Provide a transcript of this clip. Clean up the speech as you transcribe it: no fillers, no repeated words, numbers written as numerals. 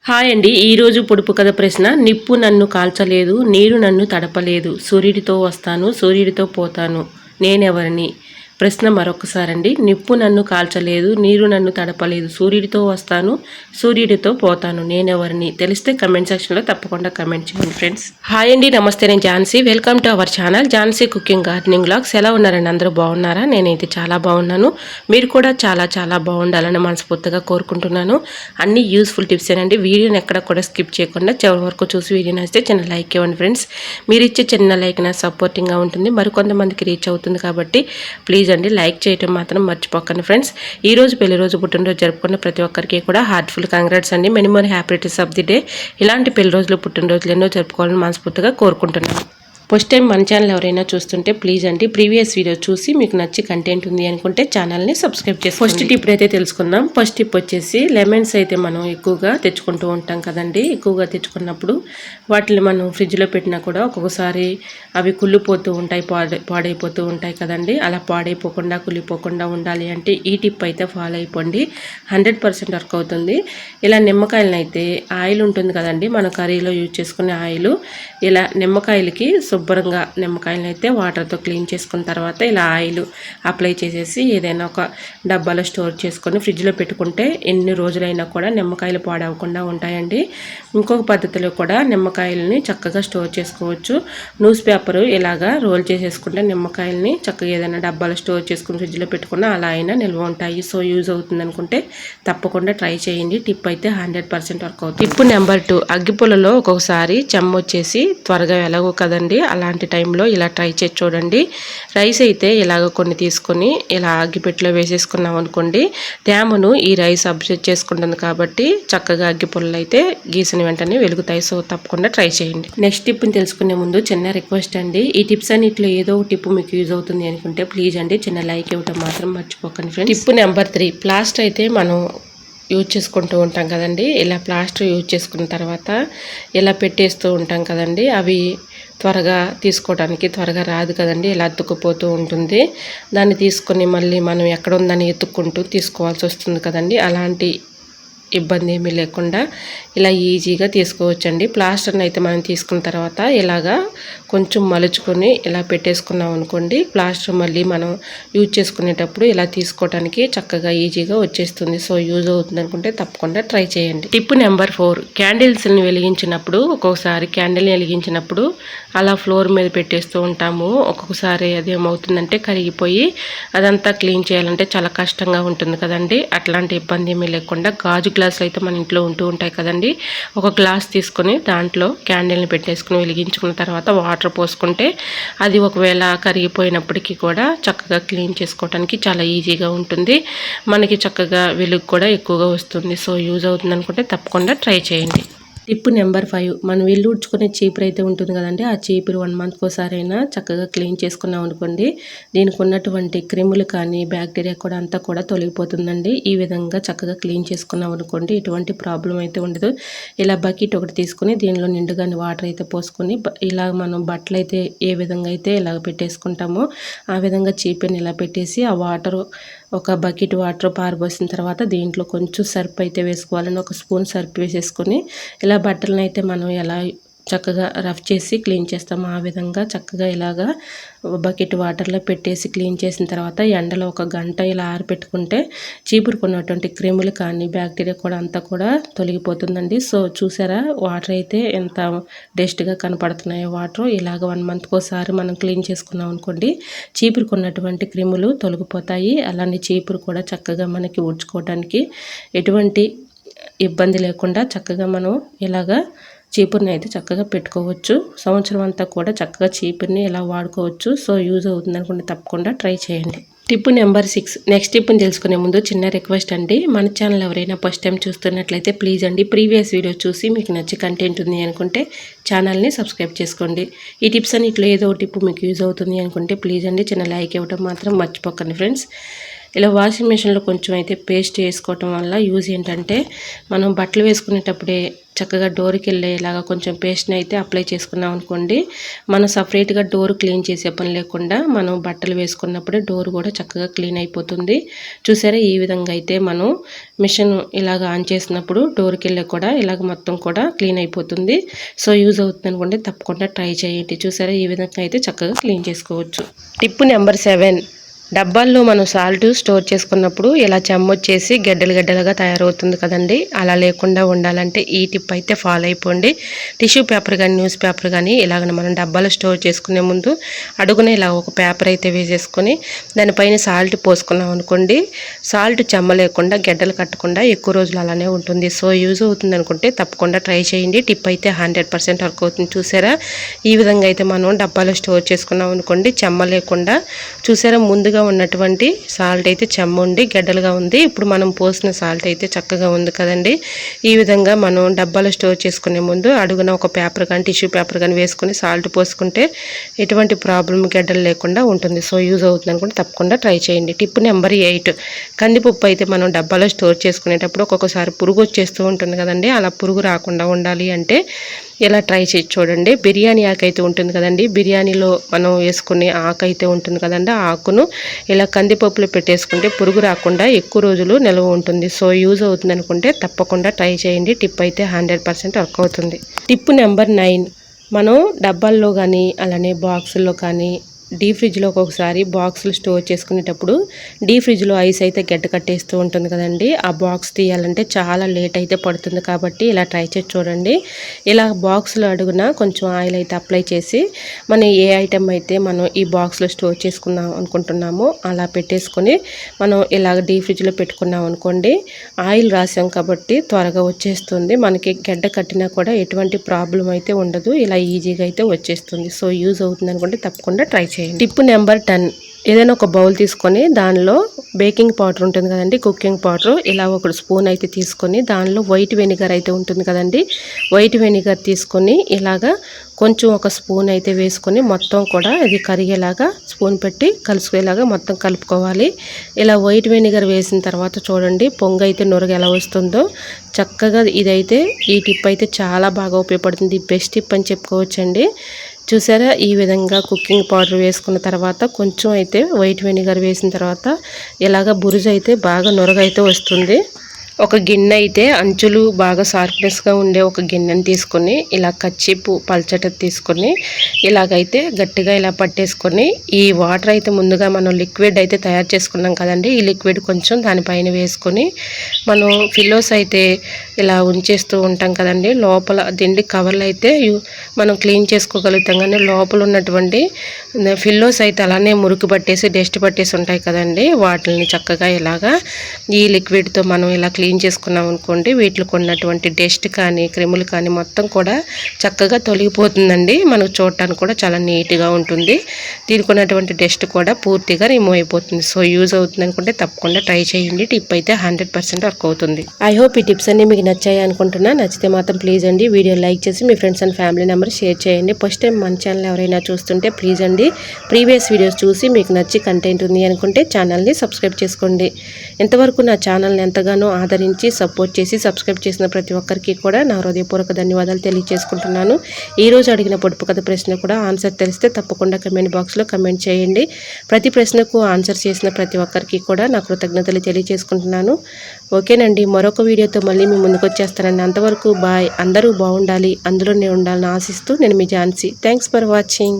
Hi అండి. ఈరోజు పొడుపు కథ ప్రశ్న. నిప్పు నన్ను కాల్చలేదు, నీరు నన్ను తడపలేదు, సూర్యుడితో వస్తాను, సూర్యుడితో పోతాను, నేనెవరిని? ప్రశ్న మరొకసారండి. నిప్పు నన్ను కాల్చలేదు, నీరు నన్ను తడపలేదు, సూర్యుడితో వస్తాను, సూర్యుడితో పోతాను, నేనెవరిని? తెలిస్తే కమెంట్ సెక్షన్లో తప్పకుండా కమెంట్ చేయండి ఫ్రెండ్స్. హాయ్ అండి, నమస్తే. నేను Jhansi. Welcome to our channel Jhansi cooking gardening vlogs. ఎలా ఉన్నారండి? అందరూ బాగున్నారా? నేనైతే చాలా బాగున్నాను. మీరు కూడా చాలా చాలా బాగుండాలని మనస్ఫూర్తిగా కోరుకుంటున్నాను. అన్ని యూస్ఫుల్ టిప్స్ ఏనండి. వీడియోని ఎక్కడ కూడా స్కిప్ చేయకుండా చివరి వరకు చూసి వీడియో నచ్చితే చిన్న లైక్ ఇవ్వండి ఫ్రెండ్స్. మీరు ఇచ్చే చిన్న లైక్ నా సపోర్టింగ్గా ఉంటుంది, మరికొంతమందికి రీచ్ అవుతుంది. కాబట్టి ప్లీజ్ అండి లైక్ చేయటం మాత్రం మర్చిపోకండి ఫ్రెండ్స్. ఈ రోజు పెళ్లి రోజు, పుట్టినరోజు జరుపుకున్న ప్రతి ఒక్కరికి కూడా హార్ట్ఫుల్ కంగ్రాట్స్ అండి. Many more happy returns of the day. ఇలాంటి పెళ్లి రోజులు, పుట్టినరోజులు ఎన్నో జరుపుకోవాలని మనస్ఫూర్తిగా కోరుకుంటున్నాను. ఫస్ట్ టైం మన ఛానల్ ఎవరైనా చూస్తుంటే ప్లీజ్ అండి ప్రీవియస్ వీడియో చూసి మీకు నచ్చి కంటెంట్ ఉంది అనుకుంటే ఛానల్ని సబ్స్క్రైబ్ చేసి ఫస్ట్ టిప్ అయితే తెలుసుకుందాం. ఫస్ట్ టిప్ వచ్చేసి లెమన్స్ అయితే మనం ఎక్కువగా తెచ్చుకుంటూ ఉంటాం కదండి. ఎక్కువగా తెచ్చుకున్నప్పుడు వాటిని మనం ఫ్రిడ్జ్లో పెట్టినా కూడా ఒక్కొక్కసారి అవి కుళ్ళిపోతూ ఉంటాయి, పాడైపోతూ ఉంటాయి కదండి. అలా పాడైపోకుండా కుళ్ళిపోకుండా ఉండాలి అంటే ఈ టిప్ అయితే ఫాలో అయిపోండి. 100% వర్క్ అవుతుంది. ఇలా నిమ్మకాయలను అయితే ఆయిల్ ఉంటుంది కదండి, మన కర్రీలో యూజ్ చేసుకునే ఆయిల్, ఇలా నిమ్మకాయలకి శుభ్రంగా నిమ్మకాయలను అయితే వాటర్తో క్లీన్ చేసుకున్న తర్వాత ఇలా ఆయిల్ అప్లై చేసేసి ఏదైనా ఒక డబ్బాలో స్టోర్ చేసుకొని ఫ్రిడ్జ్లో పెట్టుకుంటే ఎన్ని రోజులైనా కూడా నిమ్మకాయలు పాడవకుండా ఉంటాయండి. ఇంకొక పద్ధతిలో కూడా నిమ్మకాయలని చక్కగా స్టోర్ చేసుకోవచ్చు. న్యూస్ పేపర్ ఇలాగా రోల్ చేసేసుకుంటే నిమ్మకాయలని చక్కగా ఏదైనా డబ్బాలో స్టోర్ చేసుకుని ఫ్రిడ్జ్లో పెట్టుకున్నా అలా అయినా నిల్వ ఉంటాయి. సో యూజ్ అవుతుంది అనుకుంటే తప్పకుండా ట్రై చేయండి. టిప్ అయితే 100% వర్క్ అవుతుంది. టిప్ నెంబర్ 2, అగ్గిపుల్లలో ఒక్కొక్కసారి చెమ్మ వచ్చేసి త్వరగా ఎలాగో కదండి, అలాంటి టైంలో ఇలా ట్రై చేసి చూడండి. రైస్ అయితే ఇలాగ కొన్ని తీసుకొని ఇలా అగ్గిపెట్టెలో వేసేసుకున్నాం అనుకోండి, తేమను ఈ రైస్ అబ్జర్వ్ చేసుకుంటుంది కాబట్టి చక్కగా అగ్గిపుల్లలు అయితే గీసిన వెంటనే వెలుగుతాయి. సో తప్పకుండా ట్రై చేయండి. నెక్స్ట్ టిప్ని తెలుసుకునే ముందు చిన్న రిక్వెస్ట్ అండి. ఈ టిప్స్ అన్నిట్లో ఏదో ఒక టిప్ మీకు యూజ్ అవుతుంది అనుకుంటే ప్లీజ్ అండి చిన్న లైక్ ఇవ్వడం మాత్రం మర్చిపోకండి ఫ్రెండ్స్. టిప్ నెంబర్ 3, ప్లాస్టర్ అయితే మనం యూజ్ చేసుకుంటూ ఉంటాం కదండి. ఇలా ప్లాస్టర్ యూజ్ చేసుకున్న తర్వాత ఇలా పెట్టేస్తూ ఉంటాం కదండి, అవి త్వరగా తీసుకోవడానికి త్వరగా రాదు కదండి, ఇలా అతుక్కుపోతూ ఉంటుంది. దాన్ని తీసుకొని మళ్ళీ మనం ఎక్కడ ఉందని ఎత్తుక్కుంటూ తీసుకోవాల్సి వస్తుంది కదండి. అలాంటి ఇబ్బంది ఏమీ లేకుండా ఇలా ఈజీగా తీసుకోవచ్చండి. ప్లాస్టర్ని అయితే మనం తీసుకున్న తర్వాత ఇలాగా కొంచెం మలుచుకొని ఇలా పెట్టేసుకున్నాం అనుకోండి, ప్లాస్టర్ మళ్ళీ మనం యూజ్ చేసుకునేటప్పుడు ఇలా తీసుకోవడానికి చక్కగా ఈజీగా వచ్చేస్తుంది. సో యూజ్ అవుతుంది అనుకుంటే తప్పకుండా ట్రై చేయండి. టిప్ నెంబర్ 4, క్యాండిల్స్ని వెలిగించినప్పుడు ఒక్కొక్కసారి క్యాండిల్ని వెలిగించినప్పుడు అలా ఫ్లోర్ మీద పెట్టేస్తూ ఉంటాము. ఒక్కొక్కసారి అది ఏమవుతుందంటే కరిగిపోయి అదంతా క్లీన్ చేయాలంటే చాలా కష్టంగా ఉంటుంది కదండి. అట్లాంటి ఇబ్బంది ఏమీ లేకుండా గాజు గ్లాసులు అయితే మన ఇంట్లో ఉంటూ ఉంటాయి కదండి, ఒక గ్లాస్ తీసుకొని దాంట్లో క్యాండిల్ని పెట్టేసుకుని వెలిగించుకున్న తర్వాత వాటర్ పోసుకుంటే అది ఒకవేళ కరిగిపోయినప్పటికీ కూడా చక్కగా క్లీన్ చేసుకోవడానికి చాలా ఈజీగా ఉంటుంది. మనకి చక్కగా వెలుగు కూడా ఎక్కువగా వస్తుంది. సో యూజ్ అవుతుంది అనుకుంటే తప్పకుండా ట్రై చేయండి. టిప్ నెంబర్ 5, మనం ఇల్లు ఉడ్చుకునే చీపురు అయితే ఉంటుంది కదండి, ఆ చీపురు 1 మంత్కి ఒకసారైనా చక్కగా క్లీన్ చేసుకున్నాం అనుకోండి, దీనికి ఉన్నటువంటి క్రిములు కానీ బ్యాక్టీరియా కూడా అంతా కూడా తొలగిపోతుందండి. ఈ విధంగా చక్కగా క్లీన్ చేసుకున్నాం అనుకోండి ఎటువంటి ప్రాబ్లం అయితే ఉండదు. ఇలా బకెట్ ఒకటి తీసుకుని దీనిలో నిండుగా వాటర్ అయితే పోసుకొని ఇలా మనం బట్టలు అయితే ఏ విధంగా అయితే ఇలా పెట్టేసుకుంటామో ఆ విధంగా చీపురుని ఇలా పెట్టేసి ఆ వాటర్ ఒక బకెట్ వాటర్ పారబోసిన తర్వాత దీంట్లో కొంచెం సర్ఫ్ అయితే వేసుకోవాలని ఒక స్పూన్ సర్ఫ్ వేసేసుకొని ఇలా బట్టలను అయితే మనం ఎలా చక్కగా రఫ్ చేసి క్లీన్ చేస్తాము ఆ విధంగా చక్కగా ఇలాగా బకెట్ వాటర్లో పెట్టేసి క్లీన్ చేసిన తర్వాత ఎండలో 1 గంట ఇలా ఆరిపెట్టుకుంటే చీపురుకున్నటువంటి క్రిములు కానీ బ్యాక్టీరియా కూడా అంతా కూడా తొలగిపోతుందండి. సో చూసారా వాటర్ అయితే ఎంత డస్ట్గా కనపడుతున్నాయో. వాటర్ ఇలాగ 1 మంత్కి ఒకసారి మనం క్లీన్ చేసుకున్నాం అనుకోండి చీపురుకున్నటువంటి క్రిములు తొలగిపోతాయి. అలానే చీపురు కూడా చక్కగా మనకి ఊడ్చుకోవడానికి ఎటువంటి ఇబ్బంది లేకుండా చక్కగా మనం ఇలాగా చీపురుని అయితే చక్కగా పెట్టుకోవచ్చు. సంవత్సరం అంతా కూడా చక్కగా చీపురుని ఇలా వాడుకోవచ్చు. సో యూజ్ అవుతుంది అనుకుంటే తప్పకుండా ట్రై చేయండి. టిప్ నెంబర్ 6, నెక్స్ట్ టిప్ని తెలుసుకునే ముందు చిన్న రిక్వెస్ట్ అండి. మన ఛానల్ ఎవరైనా ఫస్ట్ టైం చూస్తున్నట్లయితే ప్లీజ్ అండి ప్రీవియస్ వీడియో చూసి మీకు నచ్చి కంటెంట్ ఉంది అనుకుంటే ఛానల్ని సబ్స్క్రైబ్ చేసుకోండి. ఈ టిప్స్ అని ఇట్లా ఏదో టిప్ మీకు యూజ్ అవుతుంది అనుకుంటే ప్లీజ్ అండి చిన్న లైక్ ఇవ్వడం మాత్రం మర్చిపోకండి ఫ్రెండ్స్. ఇలా వాషింగ్ మిషన్లో కొంచెం అయితే పేస్ట్ వేసుకోవటం వల్ల యూజ్ ఏంటంటే మనం బట్టలు వేసుకునేటప్పుడే చక్కగా డోర్కి వెళ్ళేలాగా కొంచెం పేస్ట్ని అయితే అప్లై చేసుకున్నాం అనుకోండి, మనం సపరేట్గా డోర్ క్లీన్ చేసే పని లేకుండా మనం బట్టలు వేసుకున్నప్పుడే డోర్ కూడా చక్కగా క్లీన్ అయిపోతుంది. చూసారా, ఈ విధంగా అయితే మనం మిషన్ ఇలాగ ఆన్ చేసినప్పుడు డోర్కి వెళ్ళే కూడా ఇలాగ మొత్తం కూడా క్లీన్ అయిపోతుంది. సో యూజ్ అవుతుంది అనుకోండి, తప్పకుండా ట్రై చేయండి. చూసారా, ఈ విధంగా అయితే చక్కగా క్లీన్ చేసుకోవచ్చు. టిప్ నెంబర్ 7, డబ్బాల్లో మనం సాల్ట్ స్టోర్ చేసుకున్నప్పుడు ఇలా చెమ్మొచ్చేసి గడ్డలుగా తయారవుతుంది కదండి. అలా లేకుండా ఉండాలంటే ఈ టిప్ అయితే ఫాలో అయిపోండి. టిష్యూ పేపర్ కానీ న్యూస్ పేపర్ కానీ ఇలాగ మనం డబ్బాలో స్టోర్ చేసుకునే ముందు అడుగున ఇలా ఒక పేపర్ అయితే వేసేసుకొని దానిపైన సాల్ట్ పోసుకున్నాం అనుకోండి, సాల్ట్ చెమ్మ లేకుండా గడ్డలు కట్టకుండా ఎక్కువ రోజులు అలానే ఉంటుంది. సో యూజ్ అవుతుంది అనుకుంటే తప్పకుండా ట్రై చేయండి. టిప్ అయితే 100% వర్క్ అవుతుంది. చూసారా, ఈ విధంగా అయితే మనం డబ్బాలో స్టోర్ చేసుకున్నాం అనుకోండి, చెమ్మ లేకుండా. చూసారా, ముందుగా ఉన్నటువంటి సాల్ట్ అయితే చెమ్మ ఉండి గడ్డలుగా ఉంది. ఇప్పుడు మనం పోసిన సాల్ట్ అయితే చక్కగా ఉంది కదండి. ఈ విధంగా మనం డబ్బాలో స్టోర్ చేసుకునే ముందు అడుగున ఒక పేపర్ కానీ టిష్యూ పేపర్ కానీ వేసుకుని సాల్ట్ పోసుకుంటే ఎటువంటి ప్రాబ్లం గడ్డలు లేకుండా ఉంటుంది. సో యూజ్ అవుతుంది అనుకుంటే తప్పకుండా ట్రై చేయండి. టిప్ నెంబర్ 8, కందిపప్పు అయితే మనం డబ్బాలో స్టోర్ చేసుకునేటప్పుడు ఒక్కొక్కసారి పురుగు వచ్చేస్తూ ఉంటుంది కదండి. అలా పురుగు రాకుండా ఉండాలి అంటే ఇలా ట్రై చేసి చూడండి. బిర్యానీ ఆకు అయితే ఉంటుంది కదండి, బిర్యానీలో మనం వేసుకునే ఆకు అయితే ఉంటుంది కదండి, ఆ ఆకును ఇలా కందిపప్పులో పెట్టేసుకుంటే పురుగు రాకుండా ఎక్కువ రోజులు నిల్వ ఉంటుంది. సో యూజ్ అవుతుంది అనుకుంటే తప్పకుండా ట్రై చేయండి. టిప్ అయితే 100% వర్క్ అవుతుంది. టిప్ నెంబర్ 9, మనం డబ్బాల్లో కానీ అలానే బాక్సుల్లో కానీ డీప్ ఫ్రిడ్జ్లో ఒక్కొక్కసారి బాక్సులు స్టోర్ చేసుకునేటప్పుడు డీప్ ఫ్రిడ్జ్లో ఐస్ అయితే గడ్డ కట్టేస్తూ ఉంటుంది కదండి. ఆ బాక్స్ తీయాలంటే చాలా లేట్ అయితే పడుతుంది. కాబట్టి ఇలా ట్రై చేసి చూడండి. ఇలా బాక్స్లో అడుగున కొంచెం ఆయిల్ అయితే అప్లై చేసి మనం ఏ ఐటెం అయితే మనం ఈ బాక్స్లో స్టోర్ చేసుకుందాం అనుకుంటున్నామో అలా పెట్టేసుకొని మనం ఇలాగ డీప్ ఫ్రిడ్జ్లో పెట్టుకున్నాం అనుకోండి, ఆయిల్ రాసాం కాబట్టి త్వరగా వచ్చేస్తుంది. మనకి గడ్డ కట్టినా కూడా ఎటువంటి ప్రాబ్లం అయితే ఉండదు. ఇలా ఈజీగా అయితే వచ్చేస్తుంది. సో యూజ్ అవుతుంది అనుకుంటే తప్పకుండా ట్రై చేయండి. టిప్ నెంబర్ 10, ఏదైనా ఒక బౌల్ తీసుకొని దానిలో బేకింగ్ పౌడర్ ఉంటుంది కదండి, కుకింగ్ పౌడర్, ఇలా ఒక స్పూన్ అయితే తీసుకొని దానిలో వైట్ వెనిగర్ అయితే ఉంటుంది కదండి, వైట్ వెనిగర్ తీసుకొని ఇలాగా కొంచెం ఒక స్పూన్ అయితే వేసుకొని మొత్తం కూడా ఇది కరిగేలాగా స్పూన్ పెట్టి కలుసుకునేలాగా మొత్తం కలుపుకోవాలి. ఇలా వైట్ వెనిగర్ వేసిన తర్వాత చూడండి పొంగు అయితే నొరగ ఎలా వస్తుందో. చక్కగా ఇదైతే ఈ టిప్ అయితే చాలా బాగా ఉపయోగపడుతుంది. బెస్ట్ టిప్ అని చెప్పుకోవచ్చండి. చూసారా, ఈ విధంగా కుకింగ్ పౌడర్ వేసుకున్న తర్వాత కొంచెం అయితే వైట్ వెనిగర్ వేసిన తర్వాత ఇలాగ బురుజు అయితే బాగా నొరగైతే వస్తుంది. ఒక గిన్నె అయితే అంచులు బాగా షార్ప్నెస్గా ఉండే ఒక గిన్నెని తీసుకొని ఇలా కచ్చిపు పల్చటది తీసుకొని ఇలాగైతే గట్టిగా ఇలా పట్టేసుకొని ఈ వాటర్ అయితే ముందుగా మనం లిక్విడ్ అయితే తయారు చేసుకున్నాం కదండి, ఈ లిక్విడ్ కొంచెం దానిపైన వేసుకొని మనం పిల్లోస్ అయితే ఇలా ఉంచేస్తూ ఉంటాం కదండి, లోపల దిండి కవర్లు అయితే మనం క్లీన్ చేసుకోగలుగుతాం. కానీ లోపల ఉన్నటువంటి పిల్లోస్ అయితే అలానే మురికి పట్టేసి డస్ట్ పట్టేసి ఉంటాయి కదండి, వాటిని చక్కగా ఇలాగా ఈ లిక్విడ్తో మనం ఇలా క్లీన్ చేసుకున్నాం అనుకోండి, వీటిలో ఉన్నటువంటి డస్ట్ కానీ క్రిములు కానీ మొత్తం కూడా చక్కగా తొలగిపోతుందండి. మనకు చూడటానికి కూడా చాలా నీట్గా ఉంటుంది. దీనికి ఉన్నటువంటి డస్ట్ కూడా పూర్తిగా రిమూవ్ అయిపోతుంది. సో యూజ్ అవుతుంది అనుకుంటే తప్పకుండా ట్రై చేయండి. టిప్ అయితే 100% వర్క్ అవుతుంది. ఐ హోప్ ఈ టిప్స్ అన్ని మీకు నచ్చాయి అనుకుంటున్నా. నచ్చితే మాత్రం ప్లీజ్ అండి వీడియో లైక్ చేసి మీ friends and family members share చేయండి. ఫస్ట్ టైం మన ఛానల్ ఎవరైనా చూస్తుంటే ప్లీజ్ అండి ప్రీవియస్ వీడియోస్ చూసి మీకు నచ్చి కంటెంట్ ఉంది అనుకుంటే ఛానల్ని సబ్స్క్రైబ్ చేసుకోండి. ఎంతవరకు నా ఛానల్ని ఎంతగానో ఆదరించి సపోర్ట్ చేసి సబ్స్క్రైబ్ చేసిన ప్రతి ఒక్కరికి కూడా నా హృదయపూర్వక ధన్యవాదాలు తెలియజేసుకుంటున్నాను. ఈరోజు అడిగిన పొడుపు కథ ప్రశ్న కూడా ఆన్సర్ తెలిస్తే తప్పకుండా కమెంట్ బాక్స్లో కమెంట్ చేయండి. ప్రతి ప్రశ్నకు ఆన్సర్ చేసిన ప్రతి ఒక్కరికి కూడా నా కృతజ్ఞతలు తెలియజేసుకుంటున్నాను. ఓకేనండి, మరొక వీడియోతో మళ్ళీ మీ ముందుకు వచ్చేస్తానండి. అంతవరకు బాయ్. అందరూ బాగుండాలి, అందులోనే ఉండాలని ఆశిస్తూ నేను మీ ఝాన్సీ. Thanks for watching.